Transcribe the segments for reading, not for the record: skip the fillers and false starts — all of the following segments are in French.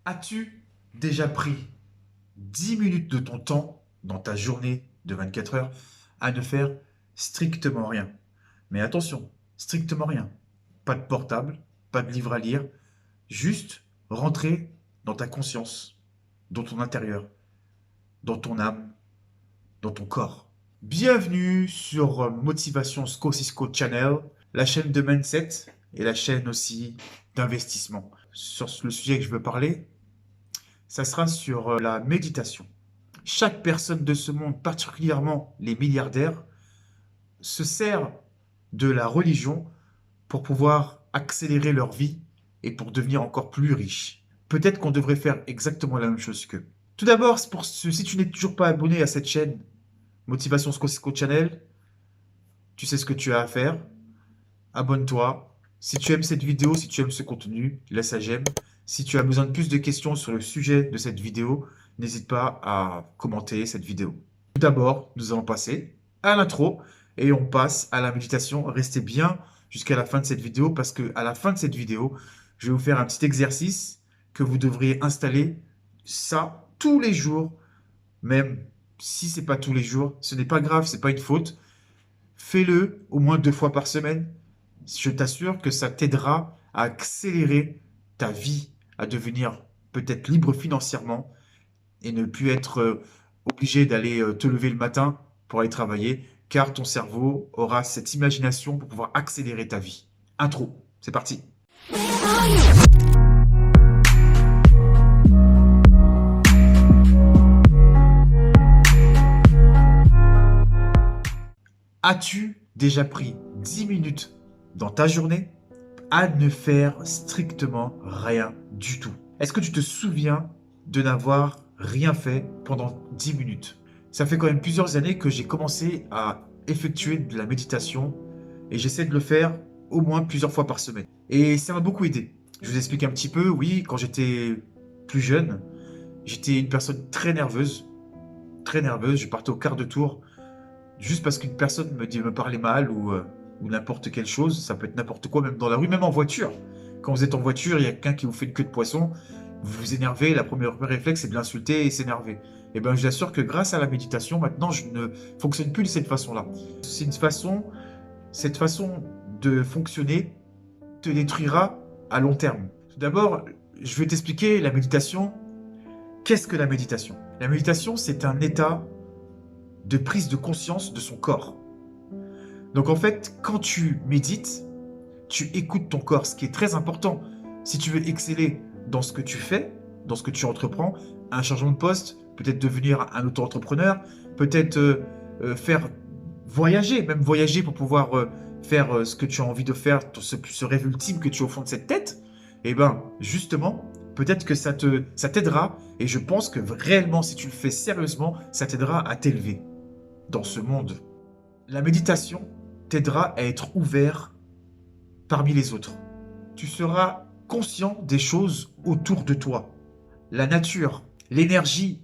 As-tu déjà pris 10 minutes de ton temps dans ta journée de 24 heures à ne faire strictement rien? Mais attention, strictement rien. Pas de portable, pas de livre à lire, juste rentrer dans ta conscience, dans ton intérieur, dans ton âme, dans ton corps. Bienvenue sur Motivation Sco Cisco Channel, la chaîne de mindset et la chaîne aussi d'investissement. Sur le sujet que je veux parler, ça sera sur la méditation. Chaque personne de ce monde, particulièrement les milliardaires, se sert de la religion pour pouvoir accélérer leur vie et pour devenir encore plus riches. Peut-être qu'on devrait faire exactement la même chose qu'eux. Tout d'abord, si tu n'es toujours pas abonné à cette chaîne Motivation Sco Channel, tu sais ce que tu as à faire. Abonne-toi. Si tu aimes cette vidéo, si tu aimes ce contenu, laisse un j'aime. Si tu as besoin de plus de questions sur le sujet de cette vidéo, n'hésite pas à commenter cette vidéo. Tout d'abord, nous allons passer à l'intro et on passe à la méditation. Restez bien jusqu'à la fin de cette vidéo parce que à la fin de cette vidéo, je vais vous faire un petit exercice que vous devriez installer ça tous les jours, même si c'est pas tous les jours, ce n'est pas grave, c'est pas une faute. Fais-le au moins 2 fois par semaine. Je t'assure que ça t'aidera à accélérer ta vie, à devenir peut-être libre financièrement et ne plus être obligé d'aller te lever le matin pour aller travailler, car ton cerveau aura cette imagination pour pouvoir accélérer ta vie. Intro, c'est parti. As-tu déjà pris 10 minutes dans ta journée à ne faire strictement rien du tout? Est-ce que tu te souviens de n'avoir rien fait pendant 10 minutes? Ça fait quand même plusieurs années que j'ai commencé à effectuer de la méditation et j'essaie de le faire au moins plusieurs fois par semaine. Et ça m'a beaucoup aidé. Je vous explique un petit peu. Oui, quand j'étais plus jeune, j'étais une personne très nerveuse. Très nerveuse. Je partais au quart de tour juste parce qu'une personne me parlait mal ou n'importe quelle chose. Ça peut être n'importe quoi, même dans la rue, même en voiture. Quand vous êtes en voiture, il y a quelqu'un qui vous fait une queue de poisson, vous vous énervez, le premier réflexe c'est de l'insulter et s'énerver. Et bien je vous assure que grâce à la méditation, maintenant je ne fonctionne plus de cette façon-là. C'est cette façon de fonctionner te détruira à long terme. Tout d'abord, je vais t'expliquer la méditation. Qu'est-ce que la méditation? La méditation, c'est un état de prise de conscience de son corps. Donc en fait, quand tu médites, tu écoutes ton corps, ce qui est très important. Si tu veux exceller dans ce que tu fais, dans ce que tu entreprends, un changement de poste, peut-être devenir un auto-entrepreneur, peut-être faire voyager, même voyager pour pouvoir faire ce que tu as envie de faire, ce rêve ultime que tu as au fond de cette tête, et bien justement, peut-être que ça t'aidera, et je pense que réellement, si tu le fais sérieusement, ça t'aidera à t'élever dans ce monde. La méditation t'aidera à être ouvert parmi les autres. Tu seras conscient des choses autour de toi. La nature, l'énergie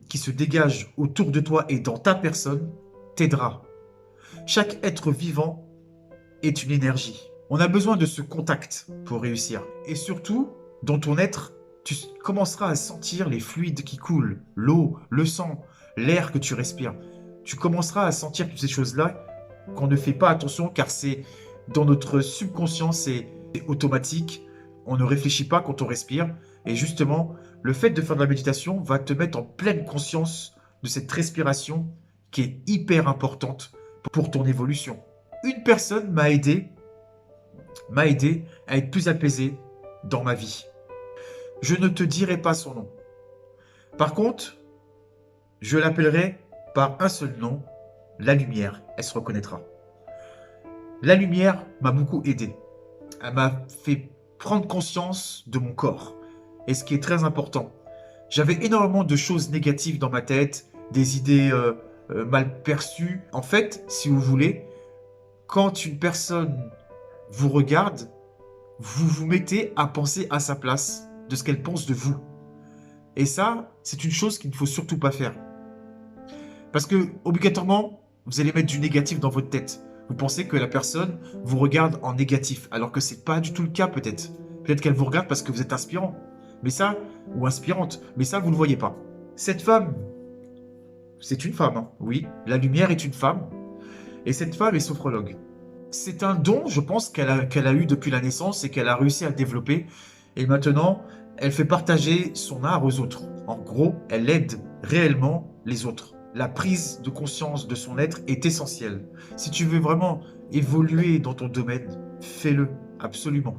qui se dégage autour de toi et dans ta personne t'aidera. Chaque être vivant est une énergie. On a besoin de ce contact pour réussir. Et surtout, dans ton être, tu commenceras à sentir les fluides qui coulent, l'eau, le sang, l'air que tu respires. Tu commenceras à sentir toutes ces choses-là qu'on ne fait pas attention car c'est dans notre subconscient, c'est automatique. On ne réfléchit pas quand on respire. Et justement, le fait de faire de la méditation va te mettre en pleine conscience de cette respiration qui est hyper importante pour ton évolution. Une personne m'a aidé à être plus apaisé dans ma vie. Je ne te dirai pas son nom. Par contre, je l'appellerai par un seul nom, la lumière. Elle se reconnaîtra. La lumière m'a beaucoup aidé. Elle m'a fait prendre conscience de mon corps. Et ce qui est très important, j'avais énormément de choses négatives dans ma tête, des idées mal perçues. En fait, si vous voulez, quand une personne vous regarde, vous vous mettez à penser à sa place de ce qu'elle pense de vous. Et ça, c'est une chose qu'il ne faut surtout pas faire. Parce que, obligatoirement, vous allez mettre du négatif dans votre tête. Vous pensez que la personne vous regarde en négatif, alors que ce n'est pas du tout le cas peut-être. Peut-être qu'elle vous regarde parce que vous êtes inspirant. Mais ça, ou inspirante, mais ça, vous ne le voyez pas. Cette femme, c'est une femme, hein. Oui, la lumière est une femme, et cette femme est sophrologue. C'est un don, je pense, qu'elle a eu depuis la naissance et qu'elle a réussi à développer. Et maintenant, elle fait partager son art aux autres. En gros, elle aide réellement les autres. La prise de conscience de son être est essentielle. Si tu veux vraiment évoluer dans ton domaine, fais-le, absolument.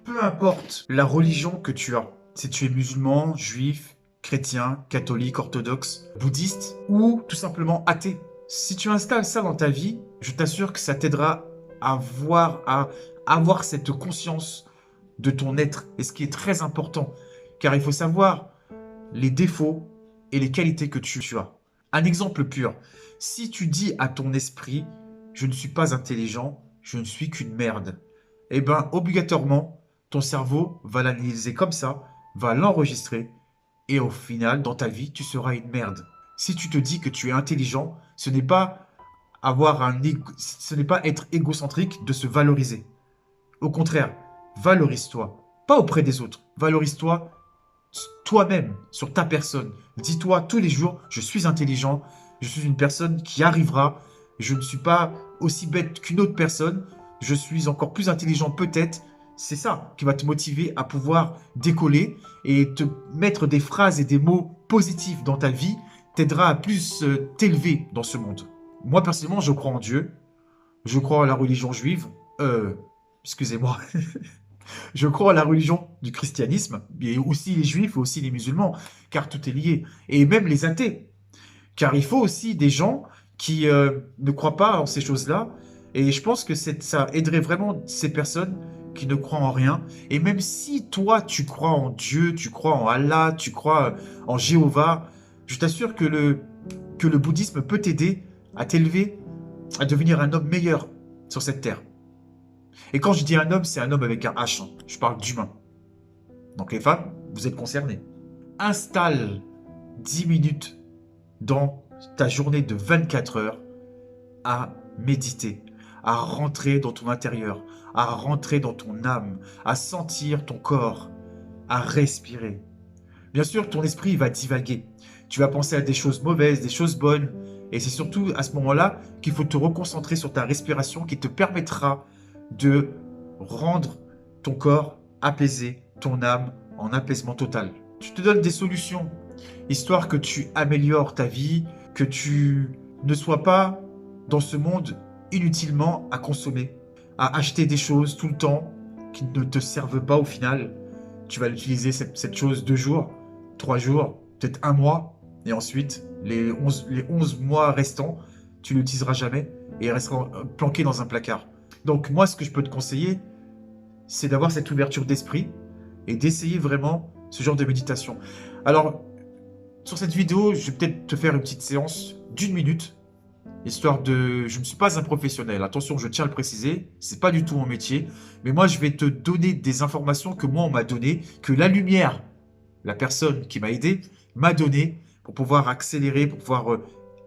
Peu importe la religion que tu as, si tu es musulman, juif, chrétien, catholique, orthodoxe, bouddhiste ou tout simplement athée. Si tu installes ça dans ta vie, je t'assure que ça t'aidera à avoir cette conscience de ton être. Et ce qui est très important, car il faut savoir les défauts et les qualités que tu as. Un exemple pur, si tu dis à ton esprit, je ne suis pas intelligent, je ne suis qu'une merde, eh bien, obligatoirement, ton cerveau va l'analyser comme ça, va l'enregistrer, et au final, dans ta vie, tu seras une merde. Si tu te dis que tu es intelligent, ce n'est pas ce n'est pas être égocentrique de se valoriser. Au contraire, valorise-toi, pas auprès des autres, valorise-toi toi-même, sur ta personne. Dis-toi tous les jours, je suis intelligent, je suis une personne qui arrivera, je ne suis pas aussi bête qu'une autre personne, je suis encore plus intelligent peut-être. C'est ça qui va te motiver à pouvoir décoller et te mettre des phrases et des mots positifs dans ta vie, t'aidera à plus t'élever dans ce monde. Moi, personnellement, je crois en Dieu, je crois à la religion juive, excusez-moi, je crois à la religion du christianisme, et aussi les juifs, et aussi les musulmans, car tout est lié. Et même les athées, car il faut aussi des gens qui ne croient pas en ces choses-là, et je pense que ça aiderait vraiment ces personnes qui ne croient en rien. Et même si toi, tu crois en Dieu, tu crois en Allah, tu crois en Jéhovah, je t'assure que le bouddhisme peut t'aider à t'élever, à devenir un homme meilleur sur cette terre. Et quand je dis un homme, c'est un homme avec un H, hein. Je parle d'humain. Donc les femmes, vous êtes concernées. Installe 10 minutes dans ta journée de 24 heures à méditer, à rentrer dans ton intérieur, à rentrer dans ton âme, à sentir ton corps, à respirer. Bien sûr, ton esprit va divaguer. Tu vas penser à des choses mauvaises, des choses bonnes. Et c'est surtout à ce moment-là qu'il faut te reconcentrer sur ta respiration qui te permettra de rendre ton corps apaisé, ton âme en apaisement total. Je te donne des solutions, histoire que tu améliores ta vie, que tu ne sois pas dans ce monde inutilement à consommer, à acheter des choses tout le temps qui ne te servent pas au final. Tu vas l'utiliser cette chose 2 jours, 3 jours, peut-être 1 mois, et ensuite, les 11 mois restants, tu ne l'utiliseras jamais et il restera planqué dans un placard. Donc moi, ce que je peux te conseiller, c'est d'avoir cette ouverture d'esprit et d'essayer vraiment ce genre de méditation. Alors, sur cette vidéo, je vais peut-être te faire une petite séance d'1 minute, histoire de... Je ne suis pas un professionnel, attention, je tiens à le préciser, c'est pas du tout mon métier, mais moi, je vais te donner des informations que moi, on m'a données, que la lumière, la personne qui m'a aidé, m'a donné pour pouvoir accélérer, pour pouvoir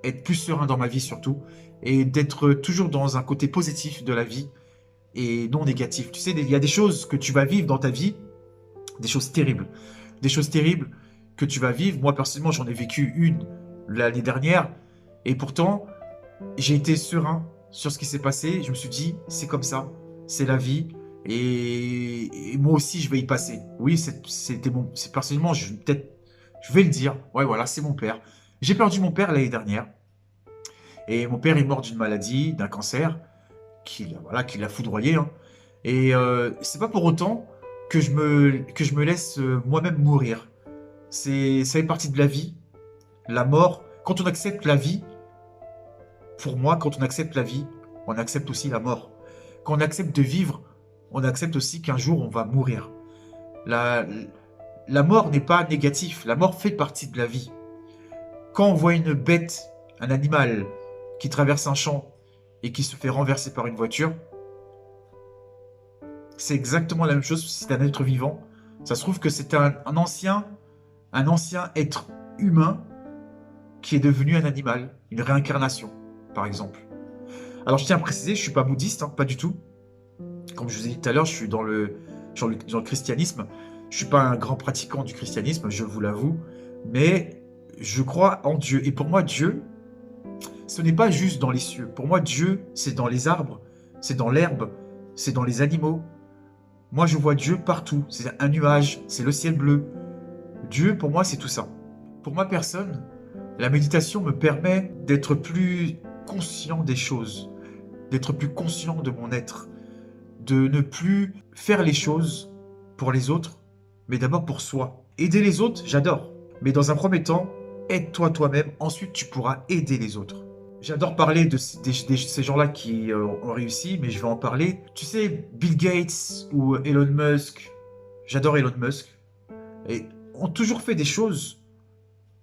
être plus serein dans ma vie surtout, et d'être toujours dans un côté positif de la vie et non négatif. Tu sais, il y a des choses que tu vas vivre dans ta vie, des choses terribles que tu vas vivre. Moi, personnellement, j'en ai vécu une l'année dernière, et pourtant, j'ai été serein sur ce qui s'est passé. Je me suis dit, c'est comme ça, c'est la vie, et moi aussi, je vais y passer. Oui, c'était bon. C'est personnellement, je vais le dire. Ouais, voilà, c'est mon père. J'ai perdu mon père l'année dernière. Et mon père est mort d'une maladie, d'un cancer, qui l'a foudroyé, hein. Et c'est pas pour autant que je me laisse moi-même mourir. Ça fait partie de la vie. La mort, quand on accepte la vie, pour moi, quand on accepte la vie, on accepte aussi la mort. Quand on accepte de vivre, on accepte aussi qu'un jour on va mourir. La mort n'est pas négative, la mort fait partie de la vie. Quand on voit une bête, un animal, qui traverse un champ et qui se fait renverser par une voiture, c'est exactement la même chose si c'est un être vivant. Ça se trouve que c'est un ancien être humain qui est devenu un animal, une réincarnation, par exemple. Alors je tiens à préciser, je ne suis pas bouddhiste, hein, pas du tout. Comme je vous ai dit tout à l'heure, je suis dans le christianisme. Je suis pas un grand pratiquant du christianisme, je vous l'avoue, mais je crois en Dieu. Et pour moi, Dieu, ce n'est pas juste dans les cieux. Pour moi, Dieu, c'est dans les arbres, c'est dans l'herbe, c'est dans les animaux. Moi, je vois Dieu partout. C'est un nuage, c'est le ciel bleu. Dieu, pour moi, c'est tout ça. Pour ma personne, la méditation me permet d'être plus conscient des choses, d'être plus conscient de mon être, de ne plus faire les choses pour les autres, mais d'abord pour soi. Aider les autres, j'adore. Mais dans un premier temps, aide-toi toi-même, ensuite tu pourras aider les autres. J'adore parler de ces gens-là qui ont réussi, mais je vais en parler. Tu sais, Bill Gates ou Elon Musk, j'adore Elon Musk, et ont toujours fait des choses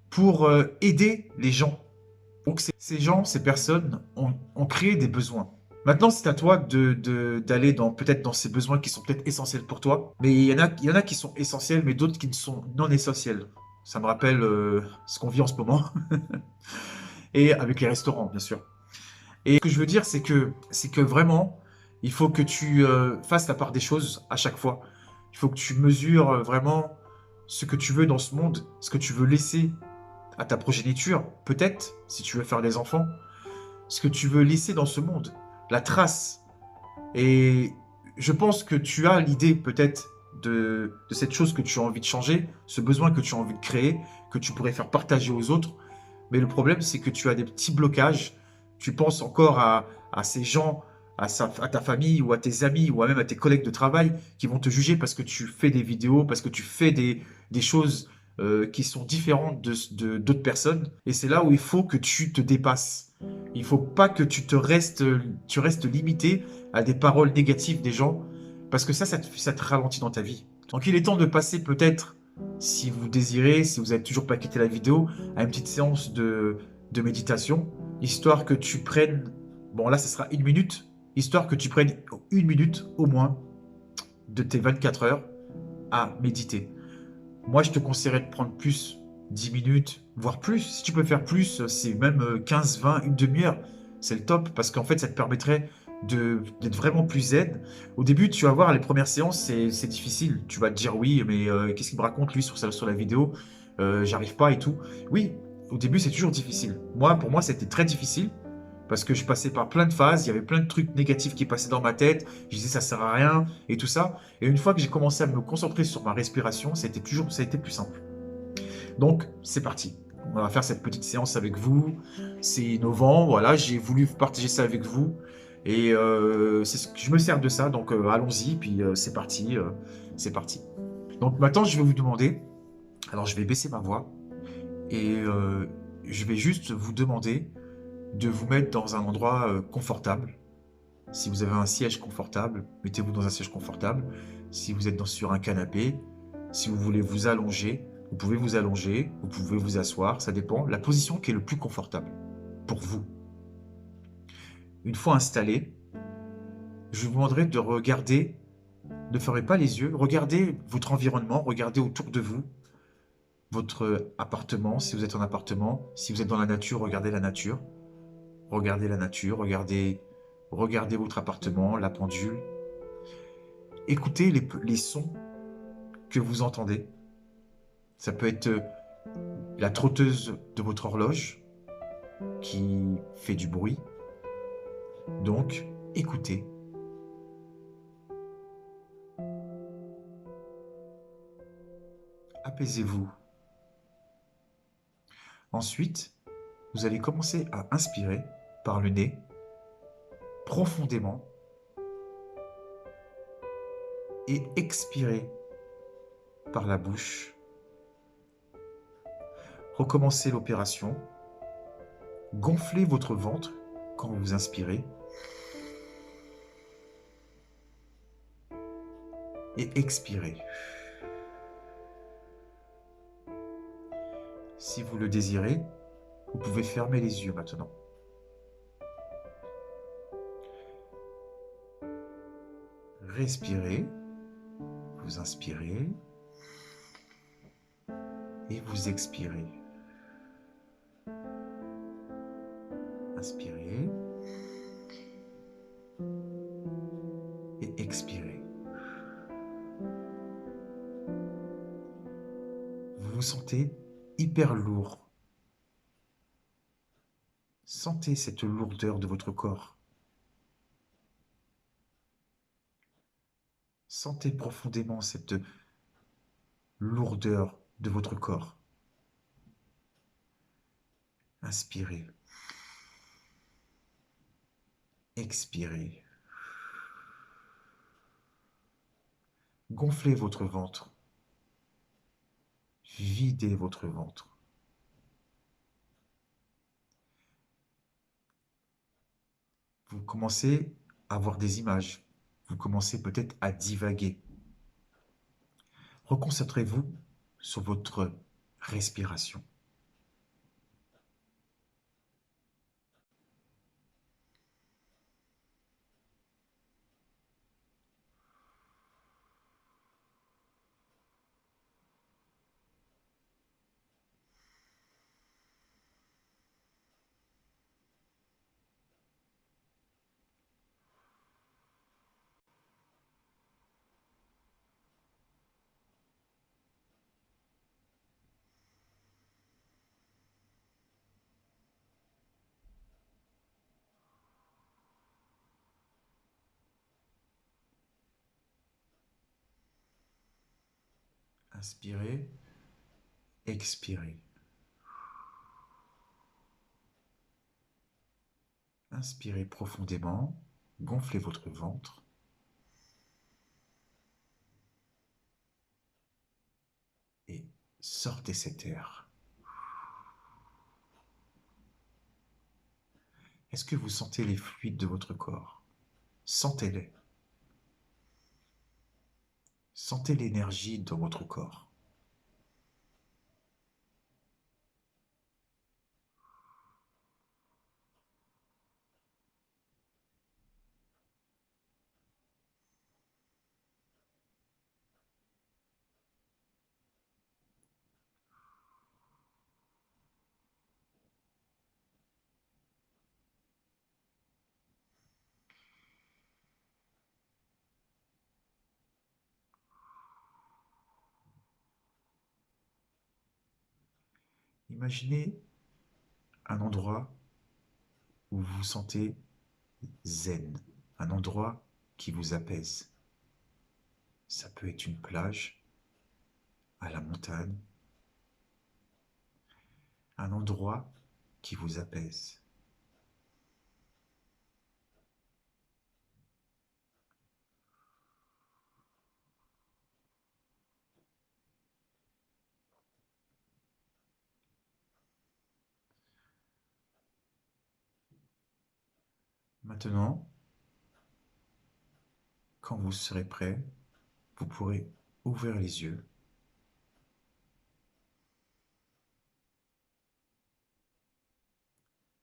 pour aider les gens. Donc ces gens, ces personnes ont créé des besoins. Maintenant, c'est à toi d'aller dans peut-être dans ces besoins qui sont peut-être essentiels pour toi. Mais il y en a qui sont essentiels, mais d'autres qui ne sont non essentiels. Ça me rappelle ce qu'on vit en ce moment. Et avec les restaurants, bien sûr. Et ce que je veux dire, c'est que vraiment, il faut que tu fasses la part des choses à chaque fois. Il faut que tu mesures vraiment ce que tu veux dans ce monde, ce que tu veux laisser à ta progéniture, peut-être, si tu veux faire des enfants, ce que tu veux laisser dans ce monde, la trace. Et je pense que tu as l'idée peut-être de cette chose que tu as envie de changer, ce besoin que tu as envie de créer, que tu pourrais faire partager aux autres. Mais le problème, c'est que tu as des petits blocages. Tu penses encore à ces gens, à ta famille ou à tes amis ou même à tes collègues de travail qui vont te juger parce que tu fais des vidéos, parce que tu fais des choses qui sont différentes d'autres personnes. Et c'est là où il faut que tu te dépasses. Il faut pas que tu restes limité à des paroles négatives des gens parce que ça te ralentit dans ta vie. Donc il est temps de passer peut-être, si vous désirez, si vous n'avez toujours pas quitté la vidéo, à une petite séance de méditation, histoire que tu prennes, bon là ce sera une minute, histoire que tu prennes une minute au moins de tes 24 heures à méditer. Moi je te conseillerais de prendre plus, 10 minutes, voire plus. Si tu peux faire plus, c'est même 15, 20, une demi-heure. C'est le top parce qu'en fait ça te permettrait d'être vraiment plus zen. Au début, tu vas voir, les premières séances, c'est difficile. Tu vas te dire oui, mais qu'est-ce qu'il me raconte lui sur la vidéo? J'arrive pas et tout. Oui, au début, c'est toujours difficile. Moi, pour moi, c'était très difficile parce que je passais par plein de phases. Il y avait plein de trucs négatifs qui passaient dans ma tête. Je disais ça sert à rien et tout ça. Et une fois que j'ai commencé à me concentrer sur ma respiration, ça a été plus simple. Donc, c'est parti. On va faire cette petite séance avec vous. C'est innovant, voilà, j'ai voulu partager ça avec vous. Et je me sers de ça, donc allons-y, puis c'est parti, c'est parti. Donc maintenant, je vais vous demander, alors je vais baisser ma voix, et je vais juste vous demander de vous mettre dans un endroit confortable. Si vous avez un siège confortable, mettez-vous dans un siège confortable. Si vous êtes sur un canapé, si vous voulez vous allonger, vous pouvez vous asseoir, ça dépend. La position qui est le plus confortable pour vous. Une fois installé, je vous demanderai de regarder, ne fermez pas les yeux, regardez votre environnement, regardez autour de vous, votre appartement, si vous êtes en appartement, si vous êtes dans la nature, regardez la nature. Regardez la nature, regardez votre appartement, la pendule. Écoutez les sons que vous entendez. Ça peut être la trotteuse de votre horloge qui fait du bruit. Donc, écoutez. Apaisez-vous. Ensuite, vous allez commencer à inspirer par le nez, profondément, et expirer par la bouche. Recommencez l'opération. Gonflez votre ventre quand vous inspirez. Et expirez. Si vous le désirez, vous pouvez fermer les yeux maintenant. Respirez, vous inspirez et vous expirez. Inspirez et expirez. vous sentez hyper lourd. Sentez cette lourdeur de votre corps. Sentez profondément cette lourdeur de votre corps. Inspirez. Expirez. Gonflez votre ventre. Videz votre ventre. Vous commencez à voir des images. Vous commencez peut-être à divaguer. Reconcentrez-vous sur votre respiration. Inspirez, expirez. Inspirez profondément, gonflez votre ventre. Et sortez cet air. Est-ce que vous sentez les fluides de votre corps? Sentez-les. Sentez l'énergie dans votre corps. Imaginez un endroit où vous vous sentez zen, un endroit qui vous apaise. Ça peut être une plage, à la montagne, un endroit qui vous apaise. Maintenant, quand vous serez prêt, vous pourrez ouvrir les yeux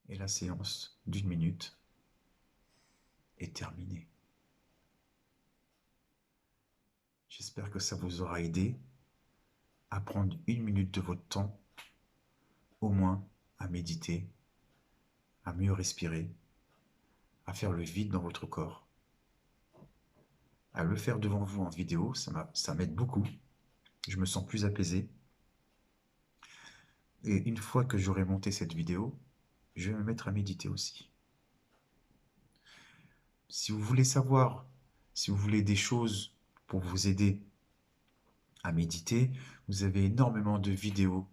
et la séance d'une minute est terminée. J'espère que ça vous aura aidé à prendre une minute de votre temps, au moins à méditer, à mieux respirer, à faire le vide dans votre corps. À le faire devant vous en vidéo, ça m'aide beaucoup. Je me sens plus apaisé. Et une fois que j'aurai monté cette vidéo, je vais me mettre à méditer aussi. Si vous voulez savoir, si vous voulez des choses pour vous aider à méditer, vous avez énormément de vidéos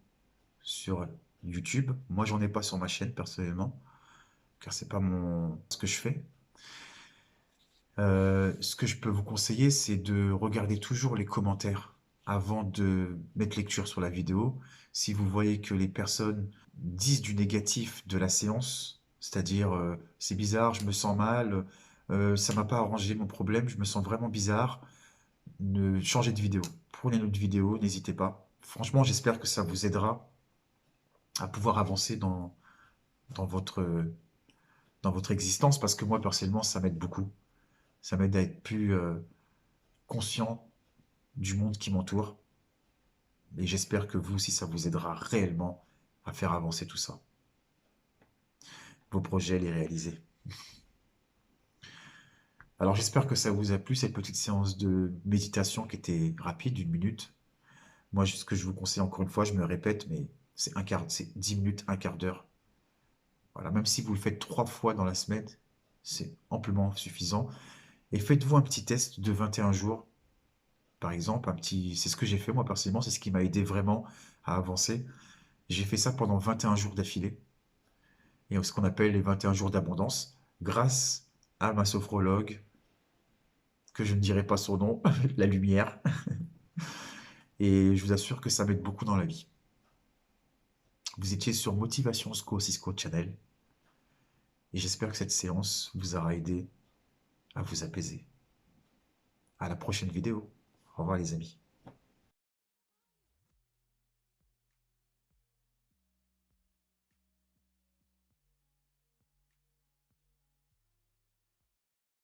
sur YouTube. Moi, j'en ai pas sur ma chaîne personnellement, car c'est pas ce que je fais. Ce que je peux vous conseiller, c'est de regarder toujours les commentaires avant de mettre lecture sur la vidéo. Si vous voyez que les personnes disent du négatif de la séance, c'est-à-dire c'est bizarre, je me sens mal, ça m'a pas arrangé mon problème, je me sens vraiment bizarre, changez de vidéo. Prenez une autre vidéo, n'hésitez pas. Franchement, j'espère que ça vous aidera à pouvoir avancer dans dans votre existence, parce que moi, personnellement, ça m'aide beaucoup. Ça m'aide à être plus conscient du monde qui m'entoure. Et j'espère que vous aussi, ça vous aidera réellement à faire avancer tout ça. Vos projets, les réaliser. Alors j'espère que ça vous a plu, cette petite séance de méditation qui était rapide, d'une minute. Moi, ce que je vous conseille, encore une fois, je me répète, mais c'est 10 minutes, un quart d'heure. Voilà, même si vous le faites 3 fois dans la semaine, c'est amplement suffisant. Et faites-vous un petit test de 21 jours, par exemple, c'est ce que j'ai fait moi personnellement, c'est ce qui m'a aidé vraiment à avancer. J'ai fait ça pendant 21 jours d'affilée, et ce qu'on appelle les 21 jours d'abondance, grâce à ma sophrologue, que je ne dirai pas son nom, la lumière, et je vous assure que ça m'aide beaucoup dans la vie. Vous étiez sur Motivation Sco Cisco Channel, et j'espère que cette séance vous aura aidé à vous apaiser. À la prochaine vidéo. Au revoir les amis.